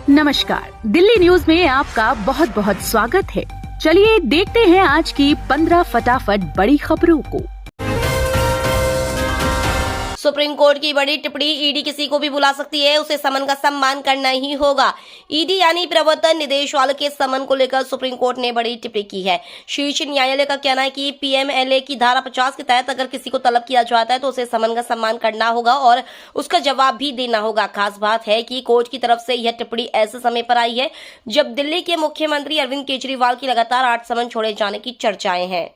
नमस्कार, दिल्ली न्यूज में आपका बहुत बहुत स्वागत है। चलिए देखते हैं आज की 15 फटाफट बड़ी खबरों को। सुप्रीम कोर्ट की बड़ी टिप्पणी, ईडी किसी को भी बुला सकती है, उसे समन का सम्मान करना ही होगा। ईडी यानी प्रवर्तन निदेशालय के समन को लेकर सुप्रीम कोर्ट ने बड़ी टिप्पणी की है। शीर्ष न्यायालय का कहना है कि पीएमएलए की धारा 50 के तहत अगर किसी को तलब किया जाता है तो उसे समन का सम्मान करना होगा और उसका जवाब भी देना होगा। खास बात है कि कोर्ट की तरफ से यह टिप्पणी ऐसे समय पर आई है जब दिल्ली के मुख्यमंत्री अरविंद केजरीवाल की लगातार 8 समन छोड़े जाने की चर्चाएं हैं।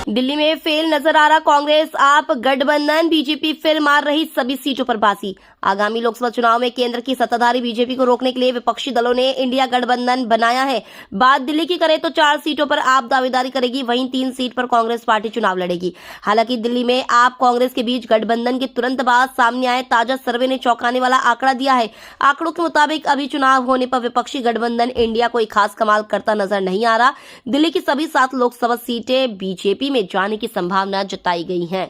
दिल्ली में फेल नजर आ रहा कांग्रेस आप गठबंधन, बीजेपी फिर मार रही सभी सीटों पर बाजी। आगामी लोकसभा चुनाव में केंद्र की सत्ताधारी बीजेपी को रोकने के लिए विपक्षी दलों ने इंडिया गठबंधन बनाया है। बात दिल्ली की करें तो 4 सीटों पर आप दावेदारी करेगी, वहीं 3 सीट पर कांग्रेस पार्टी चुनाव लड़ेगी। हालांकि दिल्ली में आप कांग्रेस के बीच गठबंधन के तुरंत बाद सामने आए ताजा सर्वे ने चौंकाने वाला आंकड़ा दिया है। आंकड़ों के मुताबिक अभी चुनाव होने पर विपक्षी गठबंधन इंडिया कोई खास कमाल करता नजर नहीं आ रहा। दिल्ली की सभी 7 लोकसभा सीटें बीजेपी में जाने की संभावना जताई गई है।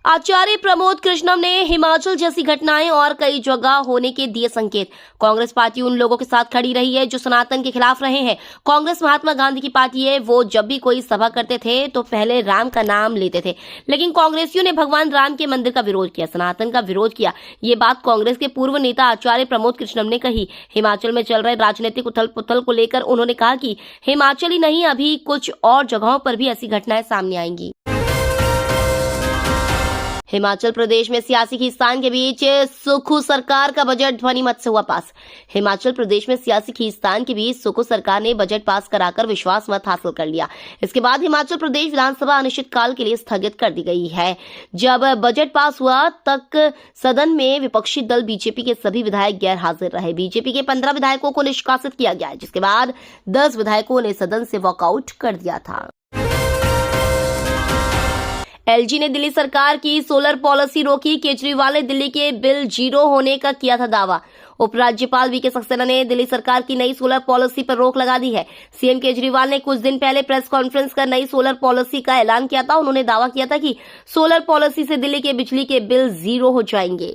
आचार्य प्रमोद कृष्णम ने हिमाचल जैसी घटनाएं और कई जगह होने के दिए संकेत। कांग्रेस पार्टी उन लोगों के साथ खड़ी रही है जो सनातन के खिलाफ रहे हैं। कांग्रेस महात्मा गांधी की पार्टी है, वो जब भी कोई सभा करते थे तो पहले राम का नाम लेते थे, लेकिन कांग्रेसियों ने भगवान राम के मंदिर का विरोध किया, सनातन का विरोध किया। ये बात कांग्रेस के पूर्व नेता आचार्य प्रमोद कृष्णम ने कही। हिमाचल में चल रहे राजनीतिक उथल पुथल को लेकर उन्होंने कहा कि हिमाचल ही नहीं, अभी कुछ और जगहों पर भी ऐसी घटनाएं सामने आएंगी। हिमाचल प्रदेश में सियासी खींचतान के बीच सुक्खू सरकार का बजट ध्वनिमत से हुआ पास। हिमाचल प्रदेश में सियासी खींचतान के बीच सुक्खू सरकार ने बजट पास कराकर विश्वास मत हासिल कर लिया। इसके बाद हिमाचल प्रदेश विधानसभा अनिश्चितकाल के लिए स्थगित कर दी गई है। जब बजट पास हुआ तक सदन में विपक्षी दल बीजेपी के सभी विधायक गैर हाजिर रहे। बीजेपी के 15 विधायकों को निष्कासित किया गया, जिसके बाद 10 विधायकों ने सदन से वॉकआउट कर दिया था। एलजी ने दिल्ली सरकार की सोलर पॉलिसी रोकी। केजरीवाल ने दिल्ली के बिल 0 होने का किया था दावा। उपराज्यपाल वीके सक्सेना ने दिल्ली सरकार की नई सोलर पॉलिसी पर रोक लगा दी है। सीएम केजरीवाल ने कुछ दिन पहले प्रेस कॉन्फ्रेंस कर नई सोलर पॉलिसी का ऐलान किया था। उन्होंने दावा किया था कि सोलर पॉलिसी से दिल्ली के बिजली के बिल 0 हो जाएंगे।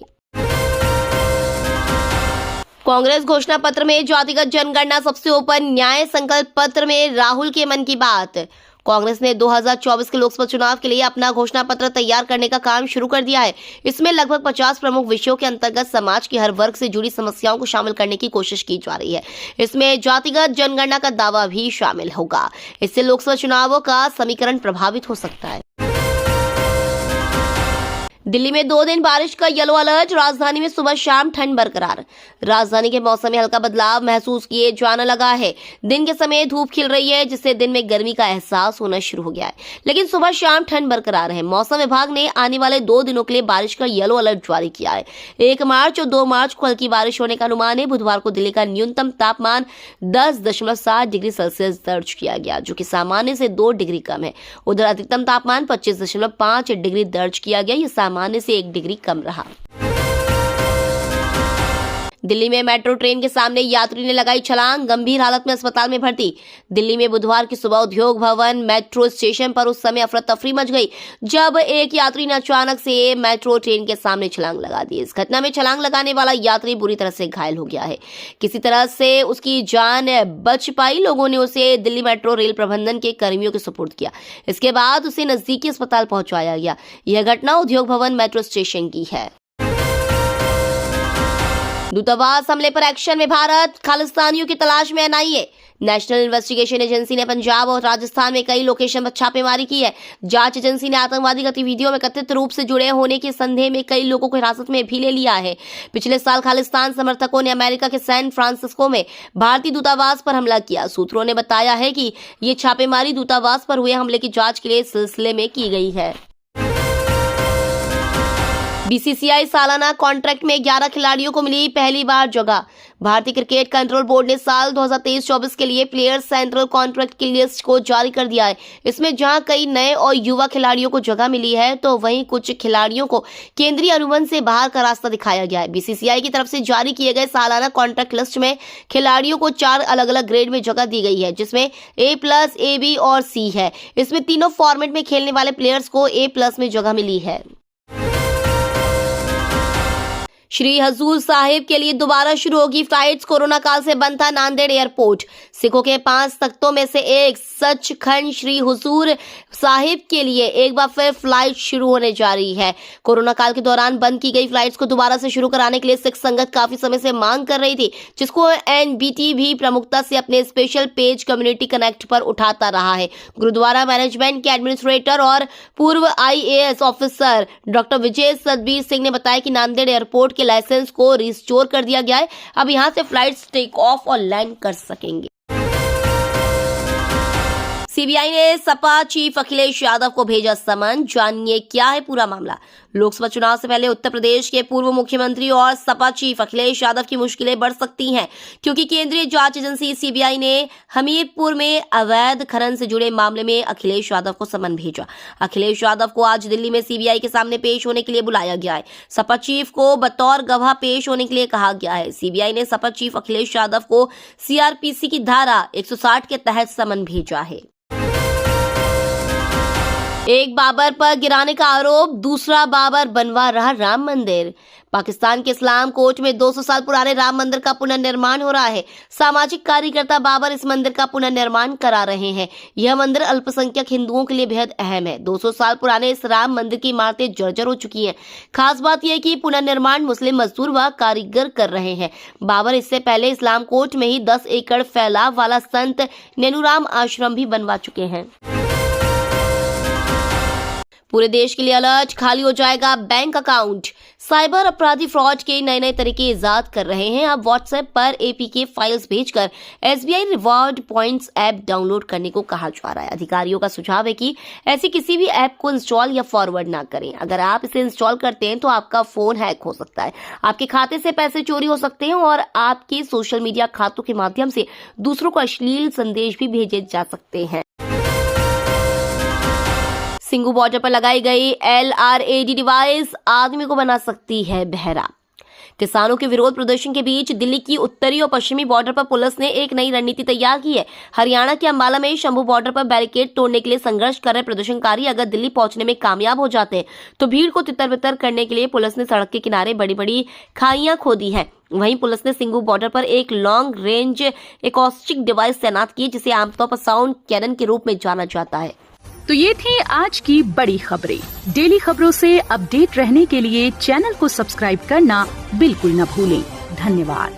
कांग्रेस घोषणा पत्र में जातिगत जनगणना सबसे ऊपर, न्याय संकल्प पत्र में राहुल के मन की बात। कांग्रेस ने 2024 के लोकसभा चुनाव के लिए अपना घोषणा पत्र तैयार करने का काम शुरू कर दिया है। इसमें लगभग 50 प्रमुख विषयों के अंतर्गत समाज के हर वर्ग से जुड़ी समस्याओं को शामिल करने की कोशिश की जा रही है। इसमें जातिगत जनगणना का दावा भी शामिल होगा। इससे लोकसभा चुनावों का समीकरण प्रभावित हो सकता है। दिल्ली में 2 दिन बारिश का येलो अलर्ट। राजधानी में सुबह शाम ठंड बरकरार। राजधानी के मौसम में हल्का बदलाव महसूस किए जाने लगा है। दिन के समय धूप खिल रही है, जिससे दिन में गर्मी का एहसास होना शुरू हो गया है, लेकिन सुबह शाम ठंड बरकरार है। मौसम विभाग ने आने वाले 2 दिनों के लिए बारिश का येलो अलर्ट जारी किया है। 1 मार्च और 2 मार्च को हल्की बारिश होने का अनुमान है। बुधवार को दिल्ली का न्यूनतम तापमान 10.7 डिग्री सेल्सियस दर्ज किया गया, जो कि सामान्य से 2 डिग्री कम है। उधर अधिकतम तापमान 25.5 डिग्री दर्ज किया गया। ये सामान्य से 1 डिग्री कम रहा। दिल्ली में मेट्रो ट्रेन के सामने यात्री ने लगाई छलांग, गंभीर हालत में अस्पताल में भर्ती। दिल्ली में बुधवार की सुबह उद्योग भवन मेट्रो स्टेशन पर उस समय अफरा तफरी मच गई जब एक यात्री ने अचानक से मेट्रो ट्रेन के सामने छलांग लगा दी। इस घटना में छलांग लगाने वाला यात्री बुरी तरह से घायल हो गया है। किसी तरह से उसकी जान बच पाई। लोगों ने उसे दिल्ली मेट्रो रेल प्रबंधन के कर्मियों के सुपुर्द किया। इसके बाद उसे नजदीकी अस्पताल पहुंचाया गया। यह घटना उद्योग भवन मेट्रो स्टेशन की है। दूतावास हमले पर एक्शन में भारत, खालिस्तानियों की तलाश में एनआईए। नेशनल इन्वेस्टिगेशन एजेंसी ने पंजाब और राजस्थान में कई लोकेशन पर छापेमारी की है। जांच एजेंसी ने आतंकवादी गतिविधियों में कथित रूप से जुड़े होने के संदेह में कई लोगों को हिरासत में भी ले लिया है। पिछले साल खालिस्तान समर्थकों ने अमेरिका के सैन फ्रांसिस्को में भारतीय दूतावास पर हमला किया। सूत्रों ने बताया है कि ये छापेमारी दूतावास पर हुए हमले की जांच के लिए सिलसिले में की गई है। बीसीसीआई सालाना कॉन्ट्रैक्ट में 11 खिलाड़ियों को मिली पहली बार जगह। भारतीय क्रिकेट कंट्रोल बोर्ड ने साल 2023-24 के लिए प्लेयर सेंट्रल कॉन्ट्रैक्ट की लिस्ट को जारी कर दिया है। इसमें जहां कई नए और युवा खिलाड़ियों को जगह मिली है, तो वहीं कुछ खिलाड़ियों को केंद्रीय अनुबंध से बाहर का रास्ता दिखाया गया है। बीसीसीआई की तरफ से जारी किए गए सालाना कॉन्ट्रैक्ट लिस्ट में खिलाड़ियों को 4 अलग अलग ग्रेड में जगह दी गई है, जिसमें A+, AB और C है। इसमें तीनों फॉर्मेट में खेलने वाले प्लेयर्स को A+ में जगह मिली है। श्री हजूर साहिब के लिए दोबारा शुरू होगी फ्लाइट्स। कोरोना काल से बंद था नांदेड़ एयरपोर्ट। सिखों के 5 तख्तों में से एक सचखंड श्री हुजूर साहिब के लिए एक बार फिर फ्लाइट शुरू होने जा रही है। कोरोना काल के दौरान बंद की गई फ्लाइट्स को दोबारा से शुरू कराने के लिए सिख संगत काफी समय से मांग कर रही थी, जिसको एनबीटी भी प्रमुखता से अपने स्पेशल पेज कम्युनिटी कनेक्ट पर उठाता रहा है। गुरुद्वारा मैनेजमेंट के एडमिनिस्ट्रेटर और पूर्व IAS ऑफिसर डॉक्टर विजय सतबीर सिंह ने बताया कि नांदेड़ एयरपोर्ट के लाइसेंस को रिस्टोर कर दिया गया है। अब यहां से फ्लाइट्स टेक ऑफ और लैंड कर सकेंगे। सीबीआई ने सपा चीफ अखिलेश यादव को भेजा समन। जानिए क्या है पूरा मामला। लोकसभा चुनाव से पहले उत्तर प्रदेश के पूर्व मुख्यमंत्री और सपा चीफ अखिलेश यादव की मुश्किलें बढ़ सकती हैं, क्योंकि केंद्रीय जांच एजेंसी सीबीआई ने हमीरपुर में अवैध खनन से जुड़े मामले में अखिलेश यादव को समन भेजा। अखिलेश यादव को आज दिल्ली में सीबीआई के सामने पेश होने के लिए बुलाया गया है। सपा चीफ को बतौर गवाह पेश होने के लिए कहा गया है। सीबीआई ने सपा चीफ अखिलेश यादव को CRPC की धारा 160 के तहत समन भेजा है। एक बाबर पर गिराने का आरोप, दूसरा बाबर बनवा रहा राम मंदिर। पाकिस्तान के इस्लाम कोट में 200 साल पुराने राम मंदिर का पुनर्निर्माण हो रहा है। सामाजिक कार्यकर्ता बाबर इस मंदिर का पुनर्निर्माण करा रहे हैं। यह मंदिर अल्पसंख्यक हिंदुओं के लिए बेहद अहम है। 200 साल पुराने इस राम मंदिर की इमारतें जर्जर हो चुकी हैं। खास बात यह है कि पुनर्निर्माण मुस्लिम मजदूर व कारीगर कर रहे हैं। बाबर इससे पहले इस्लाम कोट में ही 10 एकड़ फैलाव वाला संत नेनुराम आश्रम भी बनवा चुके हैं। पूरे देश के लिए अलर्ट, खाली हो जाएगा बैंक अकाउंट। साइबर अपराधी फ्रॉड के नए तरीके इजाद कर रहे हैं। अब व्हाट्सएप पर APK फाइल्स भेजकर SBI reward points app download करने को कहा जा रहा है। अधिकारियों का सुझाव है कि ऐसी किसी भी ऐप को इंस्टॉल या फॉरवर्ड ना करें। अगर आप इसे इंस्टॉल करते हैं तो आपका फोन हैक हो सकता है, आपके खाते से पैसे चोरी हो सकते हैं और आपके सोशल मीडिया खातों के माध्यम से दूसरों को अश्लील संदेश भी भेजे जा सकते हैं। सिंगू बॉर्डर पर लगाई गई LRAD डिवाइस आदमी को बना सकती है बहरा। किसानों के विरोध प्रदर्शन के बीच दिल्ली की उत्तरी और पश्चिमी बॉर्डर पर पुलिस ने एक नई रणनीति तैयार की है। हरियाणा के अंबाला में शंभू बॉर्डर पर बैरिकेड तोड़ने के लिए संघर्ष कर रहे प्रदर्शनकारी अगर दिल्ली पहुंचने में कामयाब हो जाते हैं तो भीड़ को तितर-बितर करने के लिए पुलिस ने सड़क के किनारे बड़ी-बड़ी खाइयां खोदी हैं। वहीं पुलिस ने सिंगू बॉर्डर पर एक लॉन्ग रेंज एकॉस्टिक डिवाइस तैनात की, जिसे आमतौर पर साउंड कैनन के रूप में जाना जाता है। तो ये थी आज की बड़ी खबरें। डेली खबरों से अपडेट रहने के लिए चैनल को सब्सक्राइब करना बिल्कुल न भूलें। धन्यवाद।